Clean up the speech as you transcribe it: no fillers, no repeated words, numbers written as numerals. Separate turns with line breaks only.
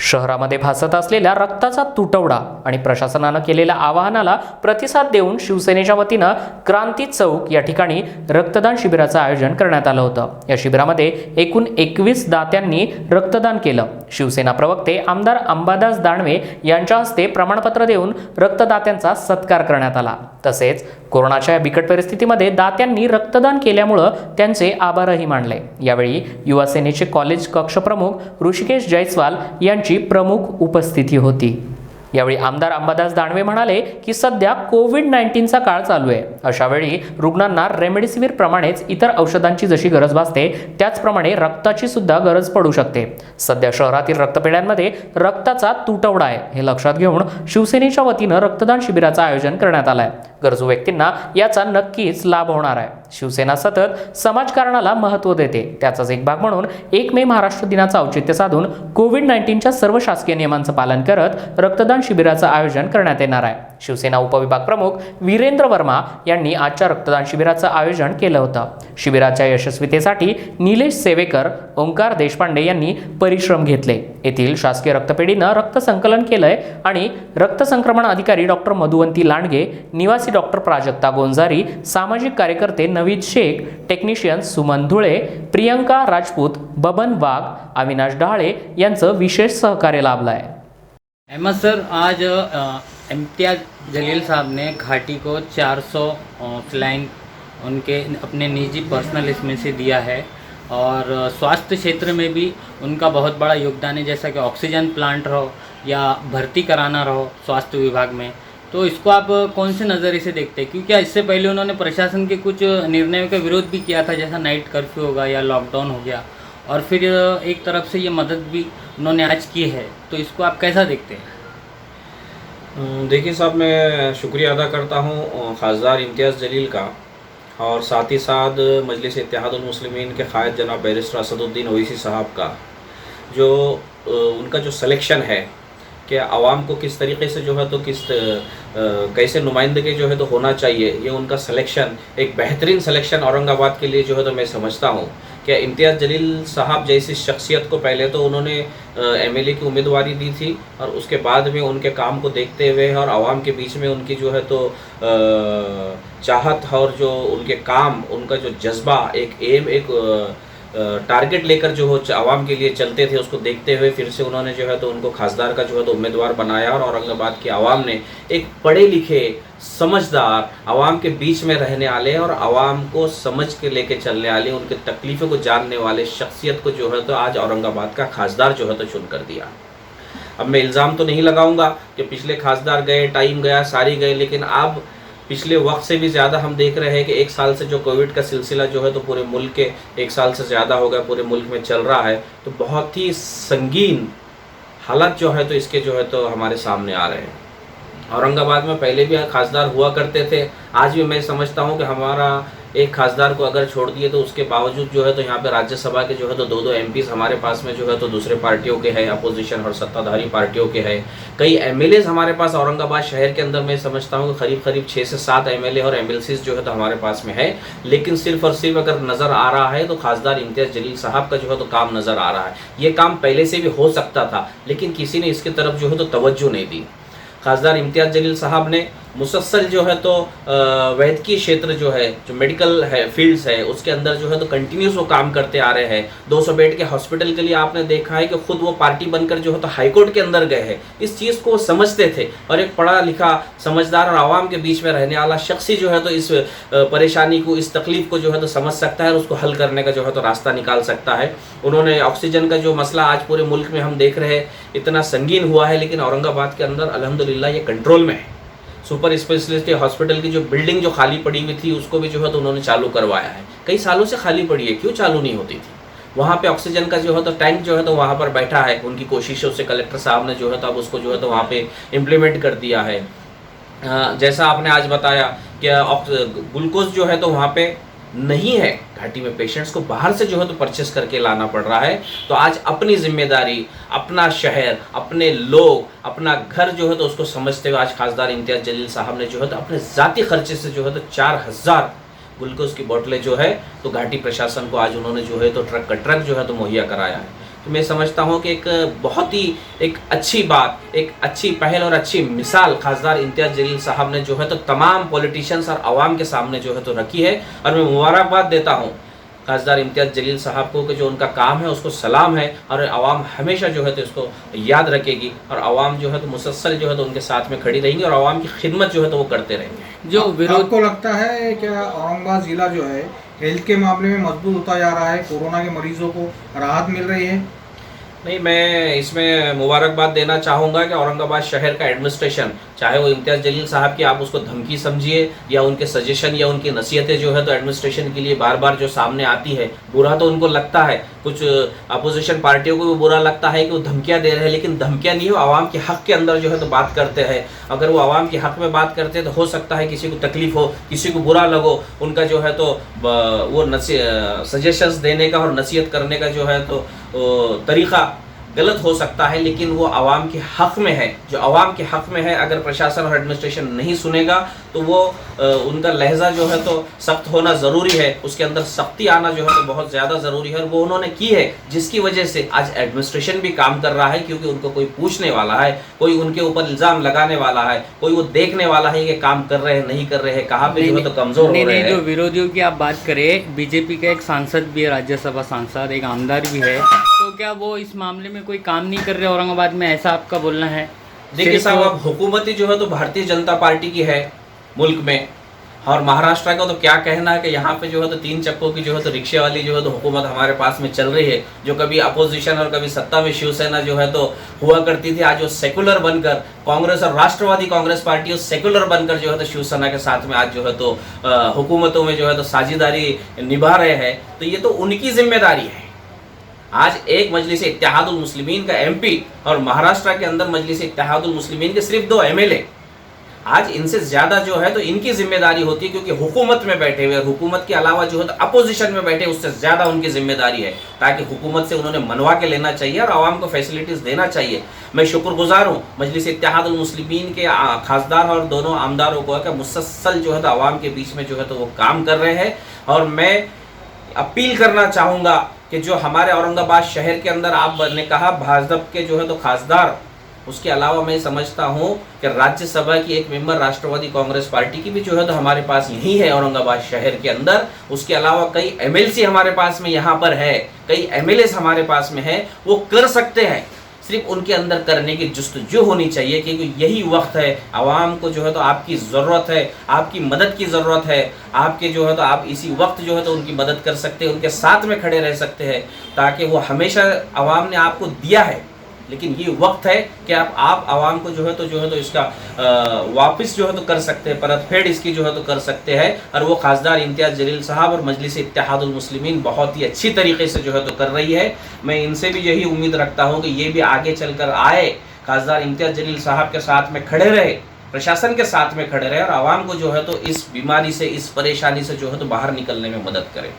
शहरामध्ये भासत असलेल्या रक्ताचा तुटवडा आणि प्रशासनानं केलेल्या आवाहनाला प्रतिसाद देऊन शिवसेनेच्या वतीनं क्रांती चौक या ठिकाणी रक्तदान शिबिराचं आयोजन करण्यात आलं होतं। या शिबिरामध्ये एकूण 21 दात्यांनी रक्तदान केलं। शिवसेना प्रवक्ते आमदार अंबादास दानवे यांच्या हस्ते प्रमाणपत्र देऊन रक्तदात्यांचा सत्कार करण्यात आला। तसेच कोरोनाच्या बिकट परिस्थितीमध्ये दात्यांनी रक्तदान केल्यामुळे त्यांचे आभारही मानले। यावेळी युवा सेनेचे कॉलेज कक्ष प्रमुख ऋषिकेश जयस्वाल यांची प्रमुख उपस्थिती होती। यावेळी आमदार अंबादास दानवे म्हणाले की सध्या कोविड-19चा काळ चालू आहे। अशा वेळी रुग्णांना रेमडेसिवीर प्रमाणेच इतर औषधांची जशी गरज भासते त्याचप्रमाणे रक्ताची सुद्धा गरज पडू शकते। सध्या शहरातील रक्तपेढ्यांमध्ये रक्ताचा तुटवडा आहे, हे लक्षात घेऊन शिवसेनेच्या वतीनं रक्तदान शिबिराचं आयोजन करण्यात आलं आहे। गरजू व्यक्तींना याचा नक्कीच लाभ होणार आहे। शिवसेना सतत समाजकारणाला महत्त्व देते, त्याचाच एक भाग म्हणून 1 मे महाराष्ट्र दिनाचं औचित्य साधून कोविड-19च्या सर्व शासकीय नियमांचं पालन करत रक्तदान शिबिराचं आयोजन करण्यात येणार आहे। शिवसेना उपविभाग प्रमुख वीरेंद्र वर्मा यांनी आजच्या रक्तदान शिबिराचं आयोजन केलं होतं। शिबिराच्या यशस्वीतेसाठी निलेश सेवेकर, ओंकार देशपांडे यांनी परिश्रम घेतले। येथील शासकीय रक्तपेढीनं रक्त संकलन केलंय आणि रक्त संक्रमण अधिकारी डॉक्टर मधुवंती लांडगे, निवासी डॉक्टर प्राजक्ता गोंजारी, सामाजिक कार्यकर्ते नवीद शेख, टेक्निशियन सुमन धुळे, प्रियंका राजपूत, बबन वाघ, अविनाश डहाळे यांचं विशेष सहकार्य लाभलं आहे।
अहमद सर, आज इम्तियाज जलील साहब ने घाटी को 400 फ्लाइन उनके अपने निजी पर्सनल इसमें से दिया है और स्वास्थ्य क्षेत्र में भी उनका बहुत बड़ा योगदान है, जैसा कि ऑक्सीजन प्लांट रहो या भर्ती कराना रहो स्वास्थ्य विभाग में। तो इसको आप कौन से नज़रिए से देखते हैं, क्योंकि इससे पहले उन्होंने प्रशासन के कुछ निर्णयों का विरोध भी किया था, जैसा नाइट कर्फ्यू होगा या लॉकडाउन हो गया, और फिर एक तरफ से ये मदद भी उन्होंने आज की है। तो इसको आप कैसा देखते हैं?
देखिए साहब, मैं शुक्रिया अदा करता हूँ खासदार इम्तियाज़ जलील का, और साथ ही साथ मजलिस इत्तेहादुल मुस्लिमीन के क़ायद जनाब बैरिस्टर असदुद्दीन ओवैसी साहब का, जो उनका जो सिलेक्शन है कि आवाम को किस तरीके से जो है तो कैसे नुमाइंदगी जो है तो होना चाहिए, ये उनका सिलेक्शन एक बेहतरीन सिलेक्शन औरंगाबाद के लिए जो है तो मैं समझता हूँ कि इम्तियाज़ जलील साहब जैसी शख्सियत को पहले तो उन्होंने एमएलए की उम्मीदवारी दी थी, और उसके बाद में उनके काम को देखते हुए और आवाम के बीच में उनकी जो है तो चाहत और जो उनके काम, उनका जो जज्बा, एक एम, एक टारगेट लेकर जो हो आवाम के लिए चलते थे, उसको देखते हुए फिर से उन्होंने जो है तो उनको खासदार का जो है तो उम्मीदवार बनाया, और औरंगाबाद की आवाम ने एक पढ़े लिखे, समझदार, आवाम के बीच में रहने वाले और आवाम को समझ के लेके चलने वाले, उनके तकलीफ़ों को जानने वाले शख्सियत को जो है तो आज औरंगाबाद का खासदार जो है तो चुन कर दिया। अब मैं इल्ज़ाम तो नहीं लगाऊंगा कि पिछले खासदार गए, टाइम गया, सारी गए, लेकिन अब पिछले वक्त से भी ज़्यादा हम देख रहे हैं कि 1 साल से जो कोविड का सिलसिला जो है तो पूरे मुल्क के 1 साल से ज़्यादा हो गया पूरे मुल्क में चल रहा है, तो बहुत ही संगीन हालात जो है तो इसके जो है तो हमारे सामने आ रहे हैं। औरंगाबाद में पहले भी खासदार हुआ करते थे, आज भी मैं समझता हूँ कि हमारा एक खासदार को अगर छोड़ दिए तो उसके बावजूद जो है तो यहाँ पे राज्यसभा के जो है तो 2-2 एमपीज़ हमारे पास में जो है तो दूसरे पार्टियों के हैं, अपोजिशन और सत्ताधारी पार्टियों के हैं। कई एमएलएज हमारे पास औरंगाबाद शहर के अंदर मैं समझता हूँ कि करीब 6 से 7 एमएलए और एमएलसीज जो है तो हमारे पास में है, लेकिन सिर्फ और सिर्फ अगर नज़र आ रहा है तो खासदार इम्तियाज़ जलील साहब का जो है तो काम नज़र आ रहा है। ये काम पहले से भी हो सकता था, लेकिन किसी ने इसकी तरफ जो है तो तवज्जो नहीं दी। खासदार इम्तियाज़ जलील साहब ने मुसलसल जो है तो वैद्यकीय क्षेत्र जो है, जो मेडिकल है फील्ड्स है, उसके अंदर जो है तो कंटिन्यूस वो काम करते आ रहे हैं। 200 बेड के हॉस्पिटल के लिए आपने देखा है कि खुद वो पार्टी बनकर जो है तो हाईकोर्ट के अंदर गए हैं। इस चीज़ को वो समझते थे, और एक पढ़ा लिखा, समझदार और आवाम के बीच में रहने वाला शख्स ही जो है तो इस परेशानी को, इस तकलीफ़ को जो है तो समझ सकता है और उसको हल करने का जो है तो रास्ता निकाल सकता है। उन्होंने ऑक्सीजन का जो मसला आज पूरे मुल्क में हम देख रहे हैं इतना संगीन हुआ है, लेकिन औरंगाबाद के अंदर अल्हम्दुलिल्लाह ये कंट्रोल में है। सुपर स्पेशलिस्ट हॉस्पिटल की जो बिल्डिंग जो खाली पड़ी हुई थी उसको भी जो है तो उन्होंने चालू करवाया है। कई सालों से खाली पड़ी है, क्यों चालू नहीं होती थी? वहाँ पे ऑक्सीजन का जो है तो टैंक जो है तो वहाँ पर बैठा है, उनकी कोशिशों से कलेक्टर साहब ने जो है तो अब उसको जो है तो वहाँ पे इम्प्लीमेंट कर दिया है। जैसा आपने आज बताया कि ग्लूकोज जो है तो वहाँ पे नहीं है घाटी में, पेशेंट्स को बाहर से जो है तो परचेस करके लाना पड़ रहा है। तो आज अपनी जिम्मेदारी, अपना शहर, अपने लोग, अपना घर जो है तो उसको समझते हुए आज खासदार इम्तियाज़ जलील साहब ने जो है तो अपने ज़ाती खर्चे से जो है तो 4000 ग्लूकोज की बोतलें जो है तो घाटी प्रशासन को आज उन्होंने जो है तो ट्रक का ट्रक जो है तो मुहैया कराया है। तो मैं समझता हूँ कि एक बहुत ही एक अच्छी बात, एक अच्छी पहल और अच्छी मिसाल खासदार इम्तियाज़ जलील साहब ने जो है तो तमाम पॉलिटिशियंस और आवाम के सामने जो है तो रखी है। और मैं मुबारकबाद देता हूँ खासदार इम्तियाज़ जलील साहब को कि जो उनका काम है उसको सलाम है, और आवाम हमेशा जो है तो इसको याद रखेगी, और आवाम जो है तो मुसलसल जो है तो उनके साथ में खड़ी रहेंगी और आवाम की खिदमत जो है तो वो करते रहेंगे।
जो विरोध
आपको लगता है क्या औरंगाबाद जिला जो है हेल्थ के मामले में मजबूत होता जा रहा है, कोरोना के मरीजों को राहत मिल रही है?
नहीं, मैं इसमें मुबारकबाद देना चाहूँगा कि औरंगाबाद शहर का एडमिनिस्ट्रेशन, चाहे वो इम्तियाज़ जलील साहब की आप उसको धमकी समझिए या उनके सजेशन या उनकी नसीहतें जो है तो एडमिनिस्ट्रेशन के लिए बार बार जो सामने आती है, बुरा तो उनको लगता है, कुछ अपोजिशन पार्टियों को भी बुरा लगता है कि वो धमकियाँ दे रहे हैं, लेकिन धमकियाँ नहीं, वो आवाम के हक़ के अंदर जो है तो बात करते हैं। अगर वो आवाम के हक़ में बात करते हैं तो हो सकता है किसी को तकलीफ़ हो, किसी को बुरा लगो, उनका जो है तो वो सजेशंस देने का और नसीहत करने का जो है तो तरीक़ा गलत हो सकता है, लेकिन वो आवाम के हक़ में है। जो आवाम के हक़ में है, अगर प्रशासन और एडमिनिस्ट्रेशन नहीं सुनेगा तो वो उनका लहजा जो है तो सख्त होना ज़रूरी है, उसके अंदर सख्ती आना जो है तो बहुत ज़्यादा ज़रूरी है, और वो उन्होंने की है, जिसकी वजह से आज एडमिनिस्ट्रेशन भी काम कर रहा है, क्योंकि उनको कोई पूछने वाला है, कोई उनके ऊपर इल्ज़ाम लगाने वाला है, कोई वो देखने वाला है कि काम कर रहे हैं नहीं कर रहे हैं, कहाँ पे जो है तो कमज़ोर हो रहे हैं।
जो विरोधियों की आप बात करें, बीजेपी का एक सांसद भी है, राज्यसभा सांसद, एक आमदार भी है, तो क्या वो इस मामले में कोई काम नहीं कर रहे औरंगाबाद में, ऐसा आपका बोलना है?
देखिए साहब, अब हुकूमती जो है तो भारतीय जनता पार्टी की है मुल्क में, और महाराष्ट्र का तो क्या कहना है कि यहाँ पे जो है तो 3 चक्कों की जो है तो रिक्शे वाली जो है तो हुकूमत हमारे पास में चल रही है, जो कभी अपोजिशन और कभी सत्ता में शिवसेना जो है तो हुआ करती थी, आज वो सेकुलर बनकर कांग्रेस और राष्ट्रवादी कांग्रेस पार्टी सेकुलर बनकर जो है तो शिवसेना के साथ में आज जो है तो हुकूमतों में जो है तो साझेदारी निभा रहे हैं। तो ये तो उनकी जिम्मेदारी है। आज एक मजलिस इत्तेहादुल मुस्लिमीन का MP और महाराष्ट्र के अंदर मजलिस इत्तेहादुल मुस्लिमीन के सिर्फ 2 MLA, आज इनसे ज़्यादा जो है तो इनकी जिम्मेदारी होती है, क्योंकि हुकूमत में बैठे हुए, हुकूमत के अलावा जो है तो अपोजिशन में बैठे, उससे ज़्यादा उनकी जिम्मेदारी है, ताकि हुकूमत से उन्होंने मनवा के लेना चाहिए और आवाम को फैसिलिटीज़ देना चाहिए। मैं शुक्रगुजार हूँ मजलिस इत्तेहादुल मुस्लिमीन के खासदार और दोनों आमदारों को कि मुसलसल जो है तो आवाम के बीच में जो है तो वो काम कर रहे हैं। और मैं अपील करना चाहूँगा कि जो हमारे औरंगाबाद शहर के अंदर आपने कहा भाजपा के जो है तो खासदार, उसके अलावा मैं समझता हूँ कि राज्यसभा की एक मेंबर राष्ट्रवादी कांग्रेस पार्टी की भी जो है तो हमारे पास यही है औरंगाबाद शहर के अंदर। उसके अलावा कई MLC हमारे पास में यहाँ पर है, कई MLAs हमारे पास में है, वो कर सकते हैं, सिर्फ उनके अंदर करने की जुस्तजू होनी चाहिए, क्योंकि यही वक्त है, आवाम को जो है तो आपकी ज़रूरत है, आपकी मदद की ज़रूरत है, आपके जो है तो आप इसी वक्त जो है तो उनकी मदद कर सकते हैं, उनके साथ में खड़े रह सकते हैं, ताकि वो हमेशा आवाम ने आपको दिया है, लेकिन ये वक्त है कि आप आवाम को जो है तो इसका वापस जो है तो कर सकते हैं, परत फेड़ इसकी जो है तो कर सकते हैं। और वो खासदार इम्तियाज़ जलील साहब और मजलिस इत्तेहादुल मुस्लिमीन बहुत ही अच्छी तरीके से जो है तो कर रही है। मैं इनसे भी यही उम्मीद रखता हूँ कि ये भी आगे चलकर आए, खासदार इम्तियाज़ जलील साहब के साथ में खड़े रहे, प्रशासन के साथ में खड़े रहे, और आवाम को जो है तो इस बीमारी से, इस परेशानी से जो है तो बाहर निकलने में मदद करें।